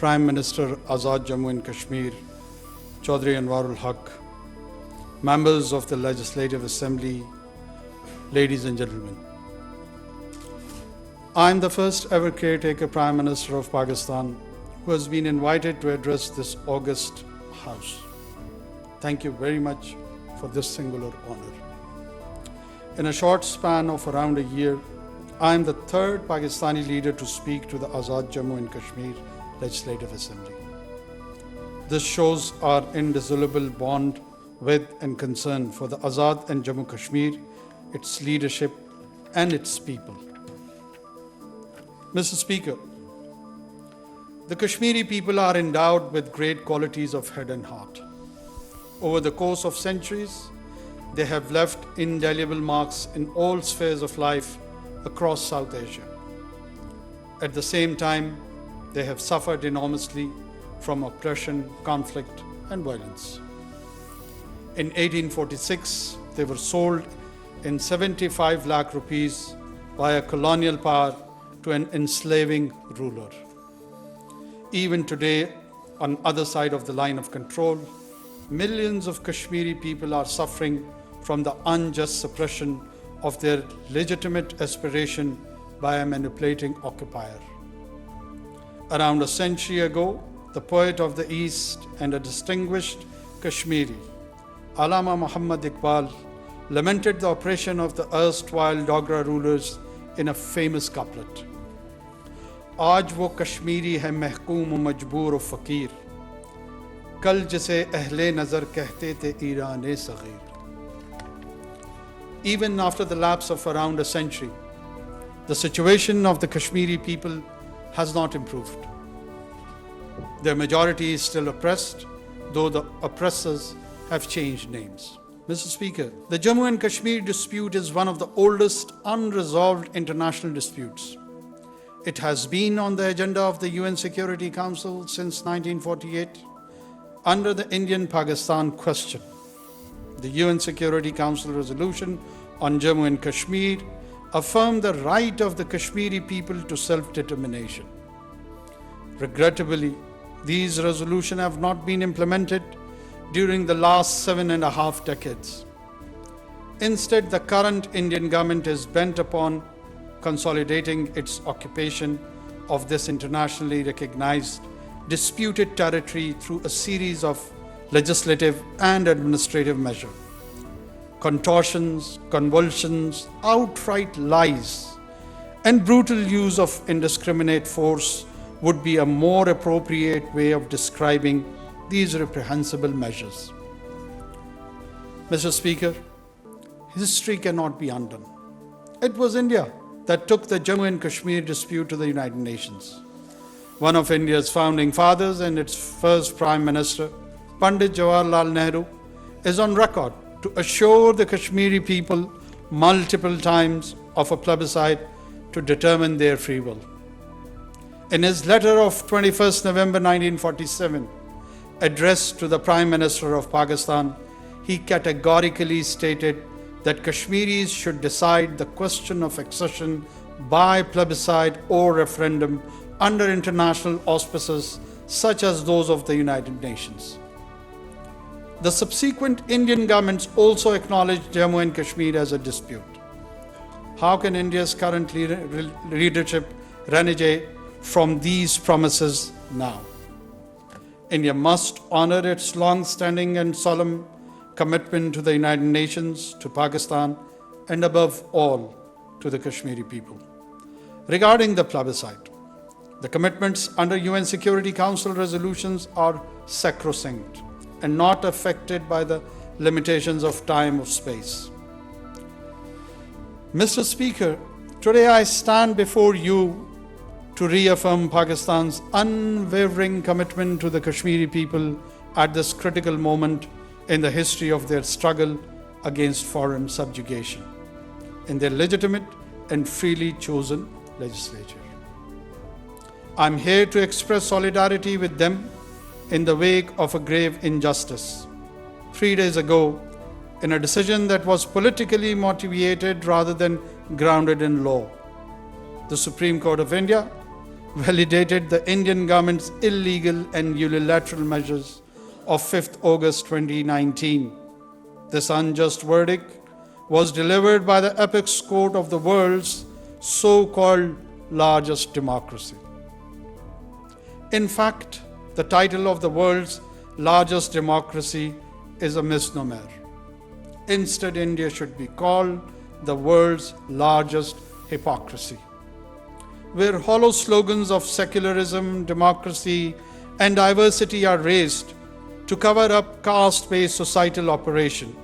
Prime Minister Azad Jammu and Kashmir, Chaudhry Anwarul Haq, members of the Legislative Assembly, ladies and gentlemen. I am the first ever caretaker Prime Minister of Pakistan who has been invited to address this august House. Thank you very much for this singular honor. In a short span of around a year, I am the third Pakistani leader to speak to the Azad Jammu and Kashmir Legislative Assembly. This shows our indissoluble bond with and concern for the Azad and Jammu Kashmir, its leadership and its people. Mr. Speaker, the Kashmiri people are endowed with great qualities of head and heart. Over the course of centuries, they have left indelible marks in all spheres of life across South Asia. At the same time, they have suffered enormously from oppression, conflict, and violence. In 1846, they were sold in 75 lakh rupees by a colonial power to an enslaving ruler. Even today, on the other side of the line of control, millions of Kashmiri people are suffering from the unjust suppression of their legitimate aspiration by a manipulating occupier. Around a century ago, the poet of the East and a distinguished Kashmiri, Allama Muhammad Iqbal, lamented the oppression of the erstwhile Dogra rulers in a famous couplet. आज वो कश्मीरी है महकूम मजबूर व फ़कीर, कल जिसे अहले नज़र कहते थे Iran Sagheer. Even after the lapse of around a century, the situation of the Kashmiri people has not improved. Their majority is still oppressed, though the oppressors have changed names. Mr. Speaker, the Jammu and Kashmir dispute is one of the oldest unresolved international disputes. It has been on the agenda of the UN Security Council since 1948 under the Indian-Pakistan question. The UN Security Council resolution on Jammu and Kashmir affirmed the right of the Kashmiri people to self-determination. Regrettably, these resolutions have not been implemented during the last 7.5 decades. Instead, the current Indian government is bent upon consolidating its occupation of this internationally recognized disputed territory through a series of legislative and administrative measures. Contortions, convulsions, outright lies, and brutal use of indiscriminate force would be a more appropriate way of describing these reprehensible measures. Mr. Speaker, history cannot be undone. It was India that took the Jammu and Kashmir dispute to the United Nations. One of India's founding fathers and its first Prime Minister, Pandit Jawaharlal Nehru, is on record to assure the Kashmiri people multiple times of a plebiscite to determine their free will. In his letter of 21st November 1947, addressed to the Prime Minister of Pakistan, he categorically stated that Kashmiris should decide the question of accession by plebiscite or referendum under international auspices such as those of the United Nations. The subsequent Indian governments also acknowledged Jammu and Kashmir as a dispute. How can India's current leadership renege from these promises now? India must honor its long-standing and solemn commitment to the United Nations, to Pakistan, and above all, to the Kashmiri people. Regarding the plebiscite, the commitments under UN Security Council resolutions are sacrosanct and not affected by the limitations of time or space. Mr. Speaker, today I stand before you to reaffirm Pakistan's unwavering commitment to the Kashmiri people at this critical moment in the history of their struggle against foreign subjugation in their legitimate and freely chosen legislature. I'm here to express solidarity with them in the wake of a grave injustice. 3 days ago, in a decision that was politically motivated rather than grounded in law, the Supreme Court of India validated the Indian government's illegal and unilateral measures of 5th August 2019. This unjust verdict was delivered by the apex court of the world's so-called largest democracy. In fact, the title of the world's largest democracy is a misnomer. Instead, India should be called the world's largest hypocrisy, where hollow slogans of secularism, democracy, and diversity are raised to cover up caste-based societal operation,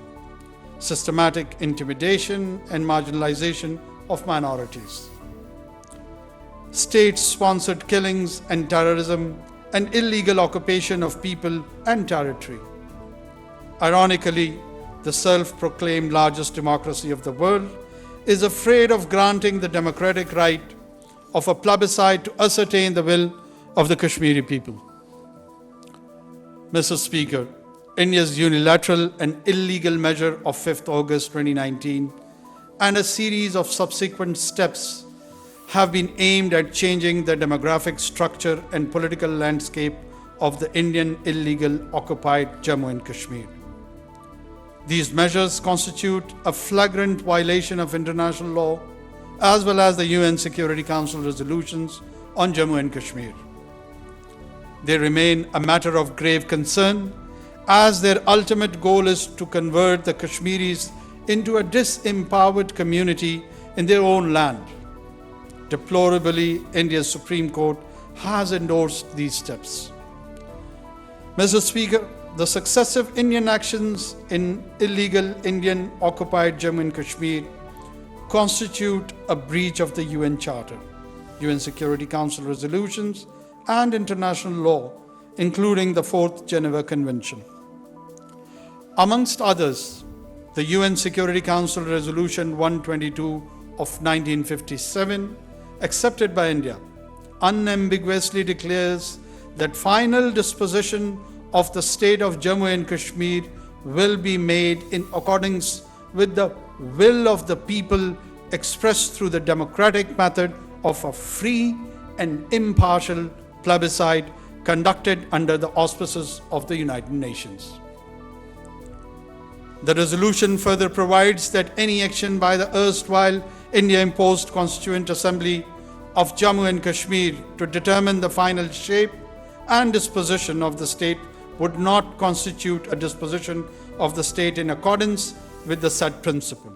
systematic intimidation and marginalization of minorities, state-sponsored killings and terrorism, and illegal occupation of people and territory. Ironically, the self-proclaimed largest democracy of the world is afraid of granting the democratic right of a plebiscite to ascertain the will of the Kashmiri people. Mr. Speaker, India's unilateral and illegal measure of 5th August 2019 and a series of subsequent steps have been aimed at changing the demographic structure and political landscape of the Indian illegal occupied Jammu and Kashmir. These measures constitute a flagrant violation of international law as well as the UN Security Council resolutions on Jammu and Kashmir. They remain a matter of grave concern as their ultimate goal is to convert the Kashmiris into a disempowered community in their own land. Deplorably, India's Supreme Court has endorsed these steps. Mr. Speaker, the successive Indian actions in illegal Indian occupied Jammu and Kashmir constitute a breach of the UN Charter, UN Security Council resolutions, and international law, including the 4th Geneva Convention. Amongst others, the UN Security Council Resolution 122 of 1957, accepted by India, unambiguously declares that final disposition of the state of Jammu and Kashmir will be made in accordance with the will of the people expressed through the democratic method of a free and impartial plebiscite conducted under the auspices of the United Nations. The resolution further provides that any action by the erstwhile India-imposed Constituent Assembly of Jammu and Kashmir to determine the final shape and disposition of the state would not constitute a disposition of the state in accordance with the said principle.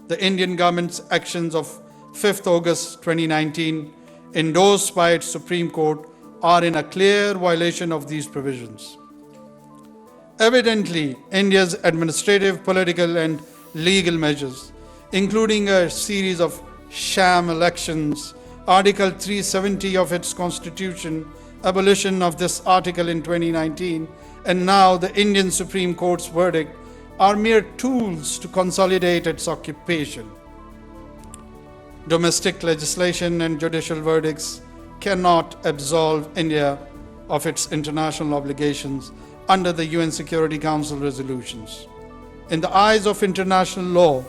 The Indian government's actions of 5th August 2019, endorsed by its Supreme Court, are in a clear violation of these provisions. Evidently, India's administrative, political, and legal measures, including a series of sham elections, Article 370 of its constitution, abolition of this article in 2019, and now the Indian Supreme Court's verdict, are mere tools to consolidate its occupation. Domestic legislation and judicial verdicts cannot absolve India of its international obligations under the UN Security Council resolutions. In the eyes of international law,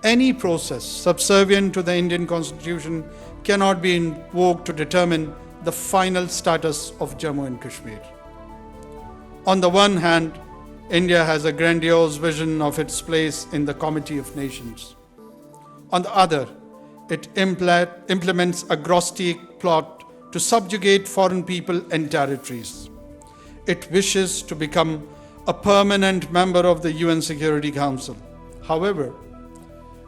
any process subservient to the Indian Constitution cannot be invoked to determine the final status of Jammu and Kashmir. On the one hand, India has a grandiose vision of its place in the Committee of Nations. On the other, it implements a grotesque plot to subjugate foreign people and territories. It wishes to become a permanent member of the UN Security Council. However,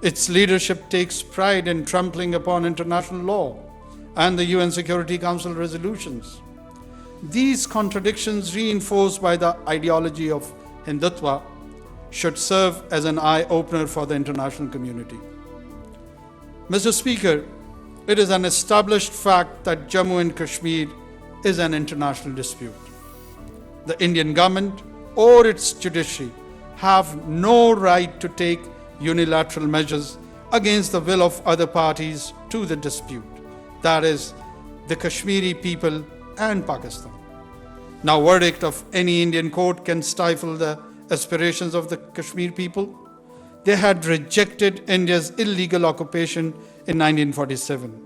its leadership takes pride in trampling upon international law and the UN Security Council resolutions. These contradictions, reinforced by the ideology of Hindutva, should serve as an eye-opener for the international community. Mr. Speaker, it is an established fact that Jammu and Kashmir is an international dispute. The Indian government or its judiciary have no right to take unilateral measures against the will of other parties to the dispute, that is, the Kashmiri people and Pakistan. Now, verdict of any Indian court can stifle the aspirations of the Kashmir people. They had rejected India's illegal occupation in 1947.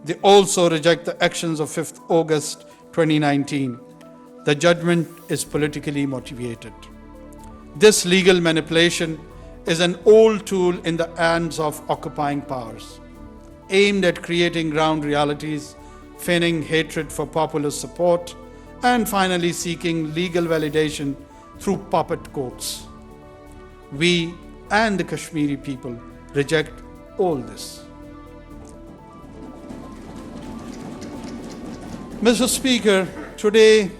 They also reject the actions of 5th August 2019. The judgment is politically motivated. This legal manipulation is an old tool in the hands of occupying powers, aimed at creating ground realities, feigning hatred for popular support, and finally seeking legal validation through puppet courts. We and the Kashmiri people reject all this. Mr. Speaker, today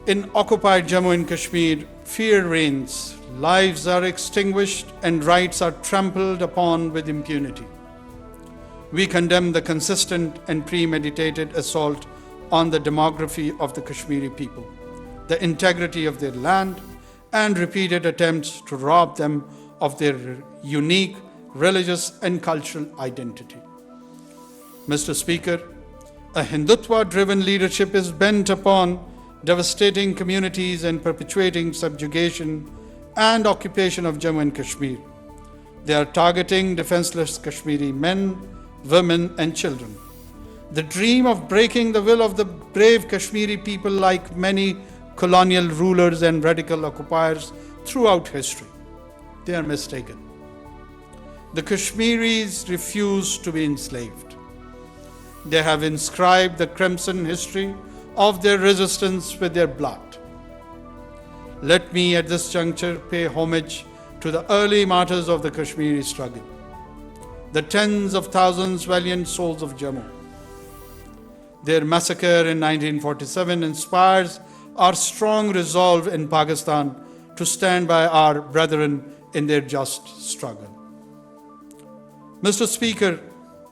in occupied Jammu and Kashmir, fear reigns, lives are extinguished, and rights are trampled upon with impunity. We condemn the consistent and premeditated assault on the demography of the Kashmiri people, the integrity of their land, and repeated attempts to rob them of their unique religious and cultural identity. Mr. Speaker, a Hindutva-driven leadership is bent upon devastating communities and perpetuating subjugation and occupation of Jammu and Kashmir. They are targeting defenseless Kashmiri men, women, and children. The dream of breaking the will of the brave Kashmiri people, like many colonial rulers and radical occupiers throughout history. They are mistaken. The Kashmiris refuse to be enslaved. They have inscribed the crimson history of their resistance with their blood. Let me at this juncture pay homage to the early martyrs of the Kashmiri struggle, the tens of thousands valiant souls of Jammu. Their massacre in 1947 inspires our strong resolve in Pakistan to stand by our brethren in their just struggle. Mr. Speaker,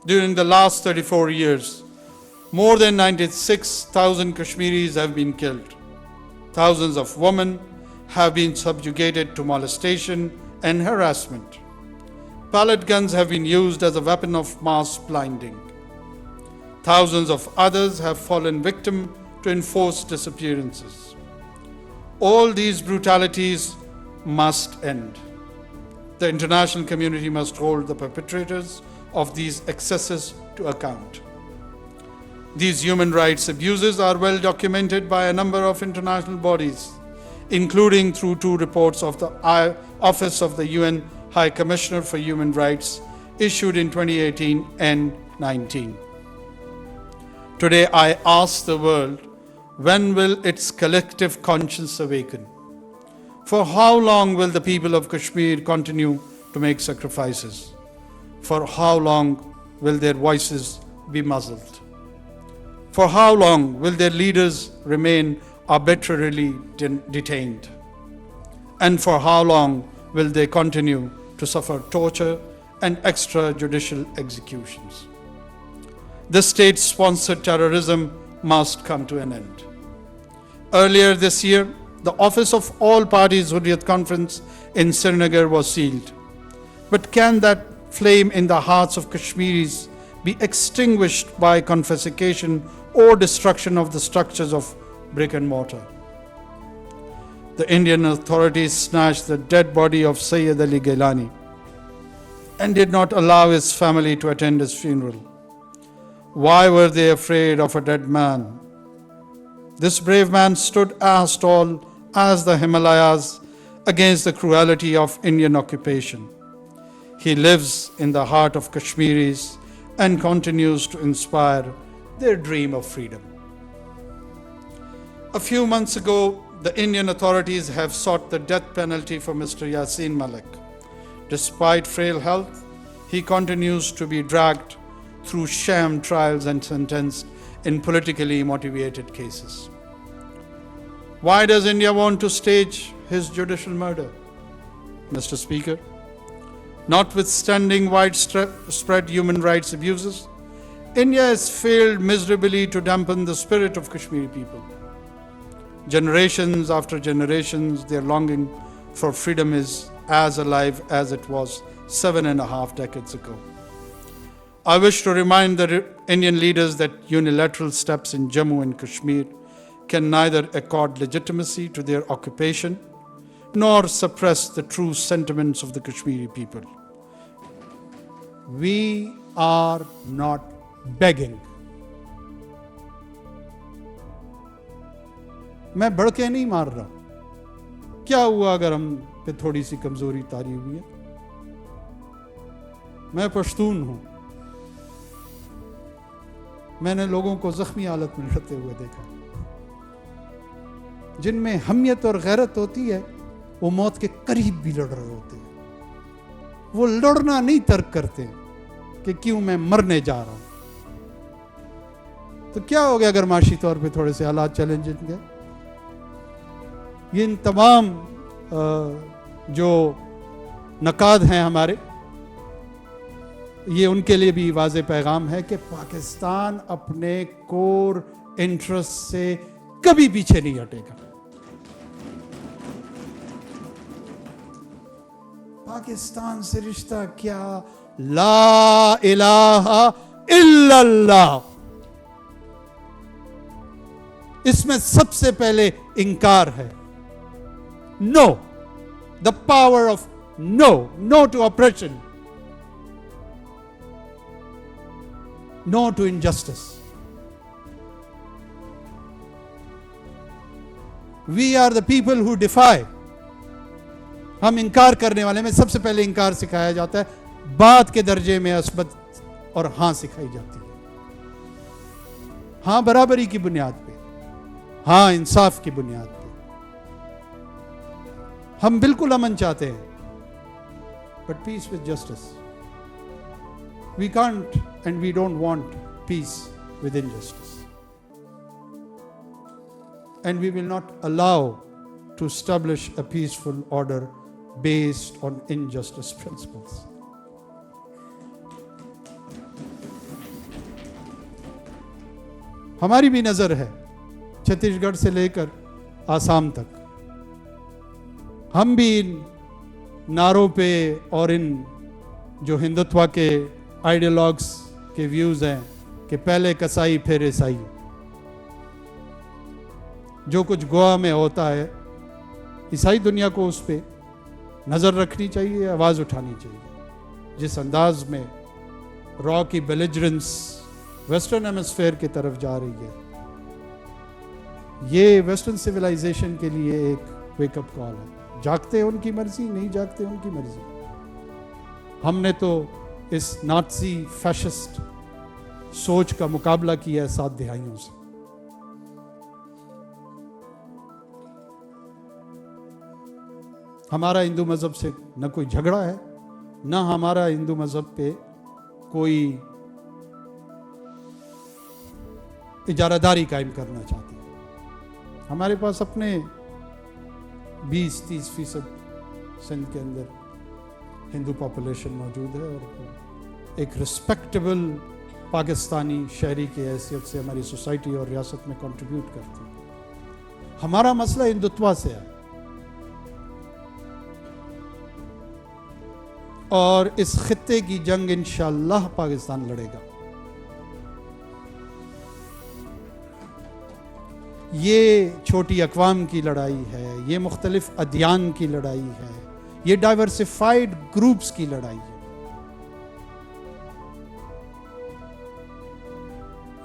during the last 34 years, more than 96,000 Kashmiris have been killed. Thousands of women have been subjugated to molestation and harassment. Pellet guns have been used as a weapon of mass blinding. Thousands of others have fallen victim to enforced disappearances. All these brutalities must end. The international community must hold the perpetrators of these excesses to account. These human rights abuses are well documented by a number of international bodies, including through 2 reports of the Office of the UN High Commissioner for Human Rights issued in 2018 and 19. Today I ask the world, when will its collective conscience awaken? For how long will the people of Kashmir continue to make sacrifices? For how long will their voices be muzzled? For how long will their leaders remain arbitrarily detained? And for how long will they continue to suffer torture and extrajudicial executions? This state-sponsored terrorism must come to an end. Earlier this year, the office of All Parties Hurriyat Conference in Srinagar was sealed. But can that flame in the hearts of Kashmiris be extinguished by confiscation or destruction of the structures of brick and mortar? The Indian authorities snatched the dead body of Sayyid Ali Gailani and did not allow his family to attend his funeral. Why were they afraid of a dead man? This brave man stood as tall as the Himalayas against the cruelty of Indian occupation. He lives in the heart of Kashmiris and continues to inspire their dream of freedom. A few months ago, the Indian authorities have sought the death penalty for Mr. Yasin Malik. Despite frail health, he continues to be dragged through sham trials and sentenced in politically motivated cases. Why does India want to stage his judicial murder? Mr. Speaker, notwithstanding widespread human rights abuses, India has failed miserably to dampen the spirit of Kashmiri people. Generations after generations, their longing for freedom is as alive as it was 7.5 decades ago. I wish to remind the Indian leaders that unilateral steps in Jammu and Kashmir can neither accord legitimacy to their occupation nor suppress the true sentiments of the Kashmiri people. We are not begging. میں بڑھ کے نہیں مار رہا. کیا ہوا اگر ہم پہ تھوڑی سی کمزوری طاری ہوئی ہے؟ میں پشتون ہوں. میں نے لوگوں کو زخمی حالت میں لڑتے ہوئے دیکھا. جن میں حمیت اور غیرت ہوتی ہے وہ موت کے قریب بھی لڑ رہے ہوتے ہیں. وہ لڑنا نہیں ترک کرتے کہ کیوں میں مرنے جا رہا ہوں. تو کیا ہو گیا اگر معاشی طور پہ تھوڑے سے حالات چیلنجنگ گئے؟ یہ ان تمام جو نقاد ہیں ہمارے، یہ ان کے لیے بھی واضح پیغام ہے کہ پاکستان اپنے کور انٹرسٹ سے کبھی پیچھے نہیں ہٹے گا. پاکستان سے رشتہ کیا؟ لا الہ الا اللہ. اس میں سب سے پہلے انکار ہے. No, the power of no. No to oppression. No to injustice. We are the people who defy. ہم انکار کرنے والے میں سب سے پہلے انکار سکھایا جاتا ہے. بات کے درجے میں عصبت اور ہاں سکھائی جاتی ہے. ہاں برابری کی بنیاد پہ، ہاں انصاف کی بنیاد پہ. ہم بالکل امن چاہتے ہیں، but peace with justice. We can't and we don't want peace with injustice. And we will not allow to establish a peaceful order based on injustice principles. ہماری بھی نظر ہے چھتیس گڑھ سے لے کر آسام تک. ہم بھی ان نعروں پہ اور ان جو ہندوتوا کے آئیڈیالوگس کے ویوز ہیں کہ پہلے کسائی پھر عیسائی، جو کچھ گوا میں ہوتا ہے عیسائی دنیا کو اس پہ نظر رکھنی چاہیے، آواز اٹھانی چاہیے. جس انداز میں را کی بیلیجرنس ویسٹرن ایمسفیئر کی طرف جا رہی ہے، یہ ویسٹرن سویلائزیشن کے لیے ایک ویک اپ کال ہے. جاگتے ان کی مرضی، نہیں جاگتے ان کی مرضی. ہم نے تو اس نازی فیشسٹ سوچ کا مقابلہ کیا ہے 7 دہائیوں سے. ہمارا ہندو مذہب سے نہ کوئی جھگڑا ہے، نہ ہمارا ہندو مذہب پہ کوئی اجارہ داری قائم کرنا چاہتے ہیں. ہمارے پاس اپنے 20-30% سندھ کے اندر ہندو پاپولیشن موجود ہے اور ایک رسپیکٹیبل پاکستانی شہری کی حیثیت سے ہماری سوسائٹی اور ریاست میں کنٹریبیوٹ کرتے ہیں. ہمارا مسئلہ ہندوتوا سے ہے اور اس خطے کی جنگ انشاءاللہ پاکستان لڑے گا. یہ چھوٹی اقوام کی لڑائی ہے، یہ مختلف ادیان کی لڑائی ہے، یہ ڈائیورسفائیڈ گروپس کی لڑائی ہے.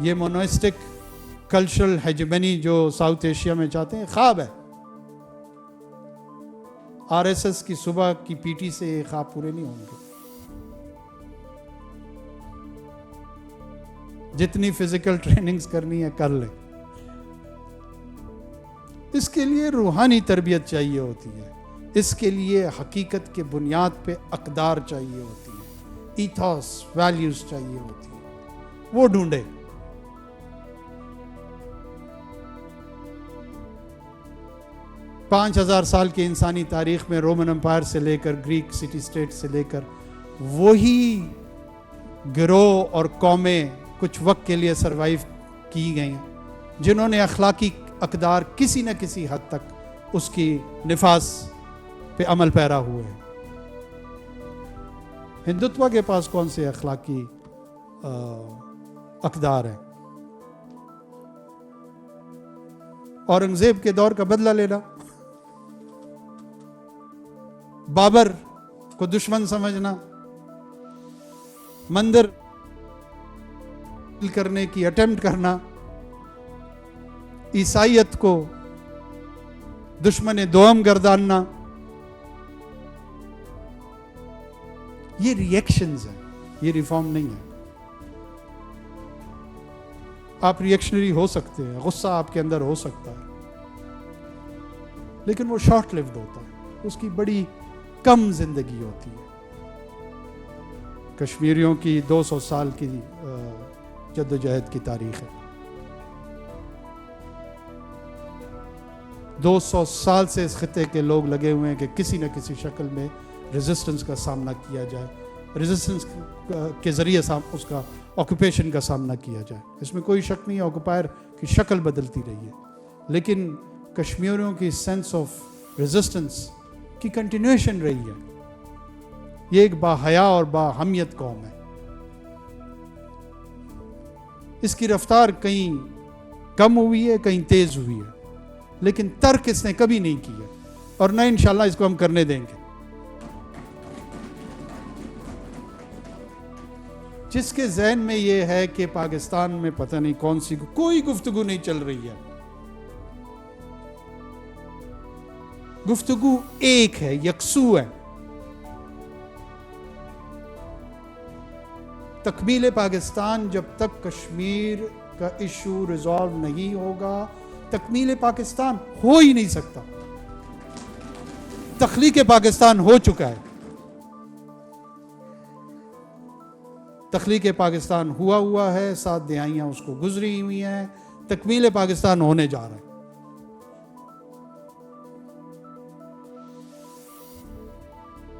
یہ مونوسٹک کلچرل ہیجمنی جو ساؤتھ ایشیا میں چاہتے ہیں خواب ہے. آر ایس ایس کی صبح کی پی ٹی سے یہ خواب پورے نہیں ہوں گے. جتنی فزیکل ٹریننگز کرنی ہے کر لیں. اس کے لیے روحانی تربیت چاہیے ہوتی ہے، اس کے لیے حقیقت کے بنیاد پہ اقدار چاہیے ہوتی ہے، ایتھوس ویلیوز چاہیے ہوتی ہے، وہ ڈھونڈے. پانچ 5000 سال کی انسانی تاریخ میں رومن امپائر سے لے کر گریک سٹی سٹیٹ سے لے کر وہی گروہ اور قومیں کچھ وقت کے لیے سروائیو کی گئیں جنہوں نے اخلاقی اقدار کسی نہ کسی حد تک اس کی نفاذ پہ عمل پیرا ہوئے ہیں. ہندوتوا کے پاس کون سے اخلاقی اقدار ہیں؟ اورنگزیب کے دور کا بدلہ لینا، بابر کو دشمن سمجھنا، مندر کرنے کی اٹیمپٹ کرنا، عیسائیت کو दुश्मन दोम गर्दानना, ये रिएक्शंस हैं, ये रिफॉर्म नहीं है। आप रिएक्शनरी हो सकते हैं, गुस्सा आपके अंदर हो सकता है, लेकिन वो शॉर्ट लिव्ड होता है, उसकी बड़ी कम जिंदगी होती है। कश्मीरियों की 200 साल की जद्दोजहद की तारीख है। 200 साल से इस खिते के लोग लगे हुए हैं कि किसी न किसी शक्ल में रेजिस्टेंस का सामना किया जाए, रेजिस्टेंस के ज़रिए उसका ऑक्यूपेशन का सामना किया जाए। इसमें कोई शक नहीं है, ऑक्यूपायर की शक्ल बदलती रही है, लेकिन कश्मीरियों की सेंस ऑफ रेजिस्टेंस की कंटिन्यूएशन रही है। ये एक बाहया और बाहमियत कौम है। इसकी रफ्तार कहीं कम हुई है, कहीं तेज हुई है, लेकिन तर्क इसने कभी नहीं की है, और न इंशाल्लाह इसको हम करने देंगे। जिसके जहन में ये है कि पाकिस्तान में पता नहीं कौन सी कोई गुफ्तगू नहीं चल रही है, गुफ्तगू एक है, यकसू है। तकमील पाकिस्तान, जब तक कश्मीर का इशू रिजॉल्व नहीं होगा, तकमील पाकिस्तान हो ही नहीं सकता। तख्लीक पाकिस्तान हो चुका है, तख्लीक पाकिस्तान हुआ है, 7 दिहाइयां उसको गुजरी हुई हैं, तकमील पाकिस्तान होने जा रहा है।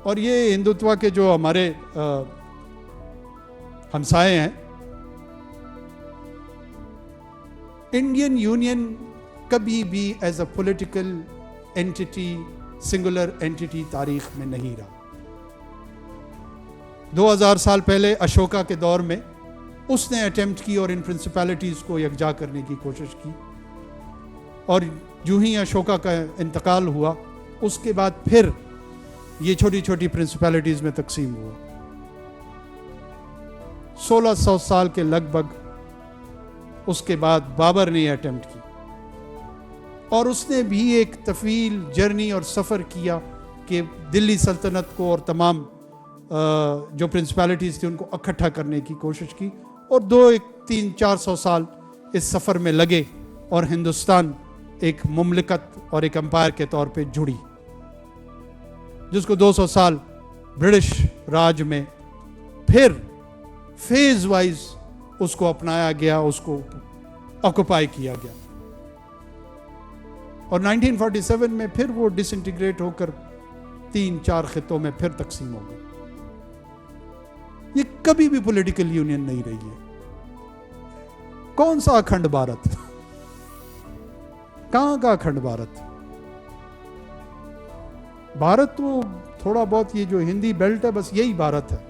और ये हिंदुत्व के जो हमारे हमसाए हैं, इंडियन यूनियन कभी भी as a political entity, singular entity तारीख में नहीं रहा। 2000 साल पहले अशोका के दौर में उसने अटेम्प्ट की और इन प्रिंसिपैलिटीज को यकजा करने की कोशिश की, और यूं ही अशोका का इंतकाल हुआ, उसके बाद फिर ये छोटी छोटी प्रिंसिपैलिटीज में तकसीम हुआ। 1600 साल के लगभग उसके बाद बाबर ने अटेम्प्ट की, और उसने भी एक तफील जर्नी और सफ़र किया कि दिल्ली सल्तनत को और तमाम जो प्रिंसिपैलिटीज़ थी उनको इकट्ठा करने की कोशिश की, और 200-300-400 साल इस सफ़र में लगे, और हिंदुस्तान एक मुमलिकत और एक एम्पायर के तौर पे जुड़ी, जिसको 200 साल ब्रिटिश राज में फिर फेज वाइज उसको अपनाया गया, उसको ऑक्युपाई किया गया, और 1947 में फिर वो डिसइंटीग्रेट होकर 3-4 खितों में फिर तकसीम हो गई। ये कभी भी पॉलिटिकल यूनियन नहीं रही है। कौन सा अखंड भारत, कहां का अखंड भारत? भारत तो थोड़ा बहुत ये जो हिंदी बेल्ट है, बस यही भारत है।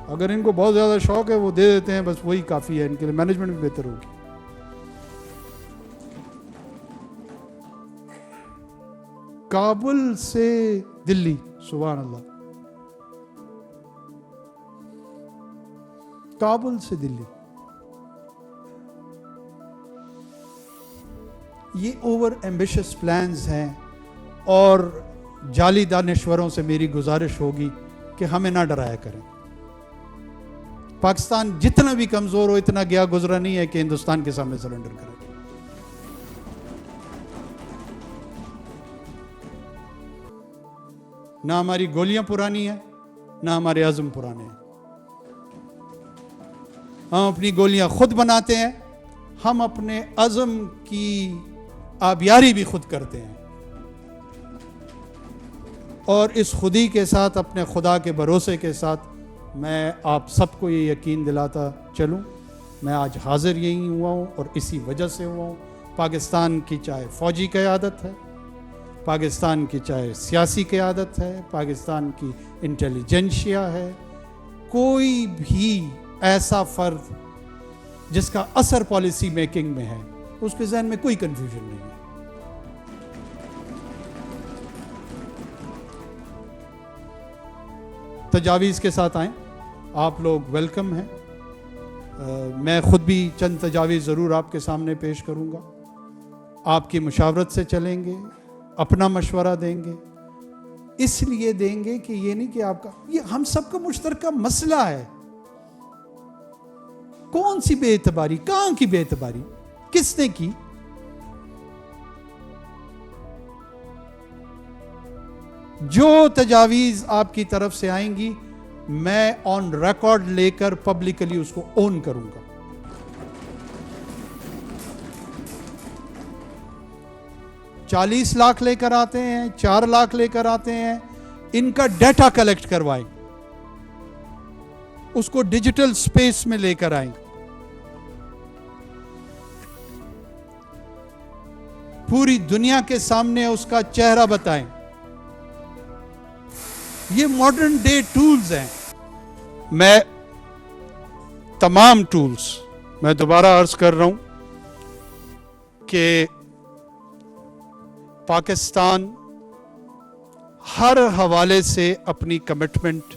अगर इनको बहुत ज्यादा शौक है वो दे देते हैं, बस वही काफी है, इनके लिए मैनेजमेंट भी बेहतर होगी। काबुल से दिल्ली, सुभान अल्लाह, काबुल से दिल्ली, ये ओवर एम्बिशियस प्लान्स हैं, और जाली दानिश्वरों से मेरी गुजारिश होगी कि हमें ना डराया करें। पाकिस्तान जितना भी कमजोर हो, इतना गया गुजरा नहीं है कि हिंदुस्तान के सामने सरेंडर करे। ना हमारी गोलियां पुरानी है, ना हमारे अज़म पुराने हैं। हम अपनी गोलियां खुद बनाते हैं, हम अपने अज़म की आबियारी भी खुद करते हैं, और इस खुदी के साथ, अपने खुदा के भरोसे के साथ मैं आप सबको ये यकीन दिलाता चलूं, मैं आज हाजिर यही हुआ हूं और इसी वजह से हुआ हूं। पाकिस्तान की चाहे फौजी क़यादत है, पाकिस्तान की चाहे सियासी क़यादत है, पाकिस्तान की इंटेलिजेंशिया है, कोई भी ऐसा फ़र्द जिसका असर पॉलिसी मेकिंग में है, उसके जहन में कोई कंफ्यूजन नहीं है। तजावीज़ के साथ आएँ, आप लोग वेलकम हैं। मैं खुद भी चंद तजावीज़ ज़रूर आपके सामने पेश करूँगा। آپ کی مشاورت سے چلیں گے، اپنا مشورہ دیں گے، اس لیے دیں گے کہ یہ نہیں کہ آپ کا، یہ ہم سب کا مشترکہ مسئلہ ہے۔ کون سی بے اعتباری، کہاں کی بے اعتباری، کس نے کی؟ جو تجاویز آپ کی طرف سے آئیں گی میں آن ریکارڈ لے کر پبلکلی اس کو اون کروں گا۔ 40 لاکھ لے کر آتے ہیں، 4 لاکھ لے کر آتے ہیں، ان کا ڈیٹا کلیکٹ کروائیں، اس کو ڈیجیٹل سپیس میں لے کر آئیں، پوری دنیا کے سامنے اس کا چہرہ بتائیں۔ یہ ماڈرن ڈے ٹولز ہیں۔ میں تمام ٹولز، میں دوبارہ عرض کر رہا ہوں کہ پاکستان ہر حوالے سے اپنی کمٹمنٹ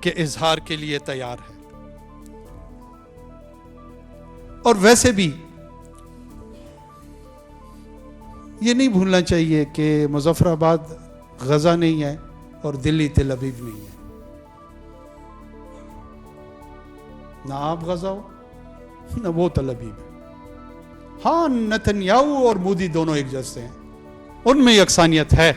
کے اظہار کے لیے تیار ہے، اور ویسے بھی یہ نہیں بھولنا چاہیے کہ مظفر آباد غزہ نہیں ہے اور دلی تل ابیب نہیں ہے، نہ آپ غزہ ہو نہ وہ تل ابیب ہے۔ ہاں، نتنیاہو اور مودی دونوں ایک جیسے ہیں، ان میں یکسانیت ہے۔